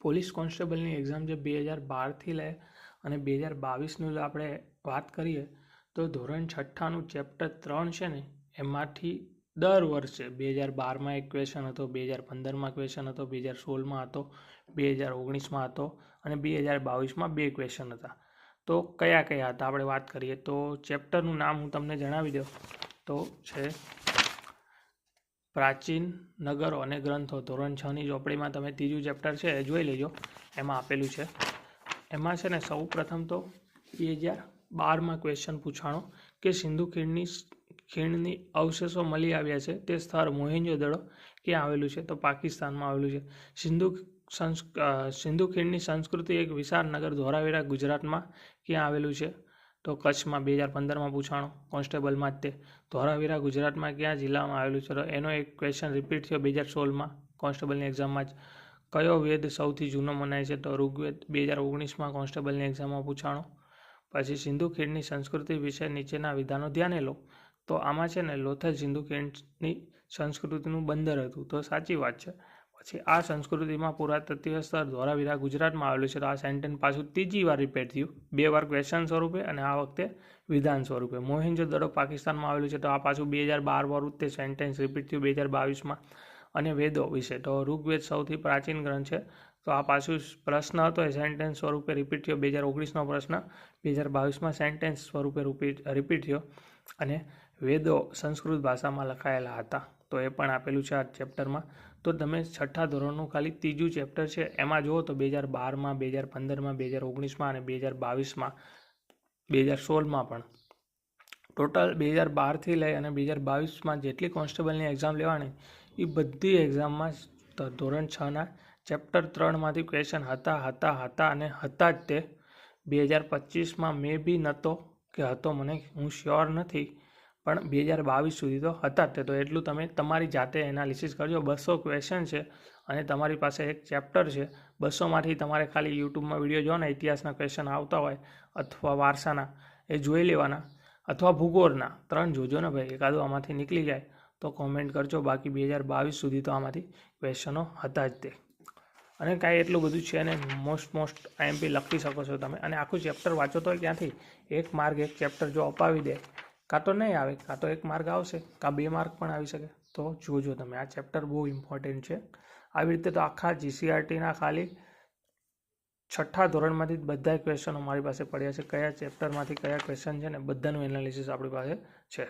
Police કોન્સ્ટેબલની exam જે 2012થી લે અને 2022નું જો આપણે વાત કરીએ તો ધોરણ 6નું ચેપ્ટર 3 છે ને એમાંથી દર વર્ષે 2012માં એક ક્વેશ્ચન હતો, 2015માં ક્વેશ્ચન હતો, 2016માં હતો, 2019માં હતો અને 2022માં 2 ક્વેશ્ચન હતા. તો કયા કયા હતા આપણે વાત કરીએ તો ચેપ્ટરનું નામ હું તમને જણાવી દઉં તો છે પ્રાચીન નગરો અને ગ્રંથો. ધોરણ 6ની ચોપડીમાં તમે ત્રીજું ચેપ્ટર છે એ જોઈ લેજો, એમાં આપેલું છે. એમાં છે ને સૌ પ્રથમ તો 2012માં ક્વેશ્ચન પૂછાણો કે સિંધુ ખીણની અવશેષો મળી આવ્યા છે તે સ્થળ મોહેંજો-દડો ક્યાં આવેલું છે? તો પાકિસ્તાનમાં આવેલું છે. સિંધુ ખીણની સંસ્કૃતિ એક વિશાળ નગર ધોળાવીરા ગુજરાતમાં ક્યાં આવેલું છે? તો કચ્છમાં. 2015માં પૂછાણો કોન્સ્ટેબલમાં જ તે. ધોળાવીરા ગુજરાતમાં કયા જિલ્લામાં આવેલું છે? તો એનો એક ક્વેશ્ચન રિપીટ થયો 2016માં કોન્સ્ટેબલની એક્ઝામમાં જ. કયો વેદ સૌથી જૂનો મનાય છે? તો ઋગ્વેદ. 2019માં કોન્સ્ટેબલની એક્ઝામમાં પૂછાણો. પછી સિંધુ ખીણની સંસ્કૃતિ વિશે નીચેના વિધાનો ધ્યાને લો. તો આમાં છે ને લોથલ સિંધુ ખીણની સંસ્કૃતિનું બંદર હતું, તો સાચી વાત છે. પછી આ સંસ્કૃતિમાં પુરાતત્વીય સ્થળ ધોળાવીરા ગુજરાતમાં આવેલું છે. તો આ સેન્ટેન્સ પાછું ત્રીજી વાર રિપીટ થયું, 2 વાર ક્વેશ્ચન સ્વરૂપે અને આ વખતે વિધાન સ્વરૂપે. મોહેંજો-દડો પાકિસ્તાનમાં આવેલું છે. તો આ પાછું 2012 વાળું તે સેન્ટેન્સ રિપીટ થયું 2022માં. અને વેદો વિશે તો ઋગ્વેદ સૌથી પ્રાચીન ગ્રંથ છે. તો આ પાછું પ્રશ્ન હતો એ સેન્ટેન્સ સ્વરૂપે રિપીટ થયો. 2019નો પ્રશ્ન 2022માં સેન્ટેન્સ સ્વરૂપે રિપીટ થયો. અને વેદો સંસ્કૃત ભાષામાં લખાયેલા હતા, તો એ પણ આપેલું છે આ ચેપ્ટરમાં. તો તમે 6ઠા ધોરણનું ખાલી ત્રીજું ચેપ્ટર છે એમાં જુઓ તો 2012માં, 2015માં, 2019માં અને 2022માં, 2016માં પણ ટોટલ 2012થી લઈ અને 2022માં જેટલી કોન્સ્ટેબલની એક્ઝામ લેવાની એ બધી એક્ઝામમાં ધોરણ 6ના ચેપ્ટર 3માંથી ક્વેશ્ચન હતા અને હતા જ તે. 2025માં મે બી નહોતો કે હતો, હું શ્યોર નથી, પણ 2022 સુધી તો હતા જ તે. તો એટલું તમે તમારી જાતે એનાલિસિસ કરજો. 200 ક્વેશ્ચન છે અને તમારી પાસે એક ચેપ્ટર છે. 200માંથી તમારે ખાલી યુટ્યુબમાં વિડીયો જો ને ઇતિહાસના ક્વેશ્ચન આવતા હોય અથવા વારસાના એ જોઈ લેવાના, અથવા ભૂગોળના 3 જોજો ને ભાઈ, એકાદું આમાંથી નીકળી જાય તો કોમેન્ટ કરજો. બાકી 2022 સુધી તો આમાંથી ક્વેશ્ચનો હતા જ તે. અને કાંઈ એટલું બધું છે ને, મોસ્ટ આઈએમપી લખી શકો છો તમે. અને આખું ચેપ્ટર વાંચો તો ક્યાંથી 1 માર્ક એક ચેપ્ટર જો અપાવી દે, કાં તો નહીં આવે, કાં તો 1 માર્ક આવશે, કાં 2 માર્ક પણ આવી શકે. તો જોજો તમે, આ ચેપ્ટર બહુ ઇમ્પોર્ટન્ટ છે. આવી રીતે તો આખા GCRTના ખાલી 6ઠ્ઠા ધોરણમાંથી બધા ક્વેશ્ચનો મારી પાસે પડ્યા છે. કયા ચેપ્ટરમાંથી કયા ક્વેશ્ચન છે ને બધાનું એનાલિસિસ આપણી પાસે છે.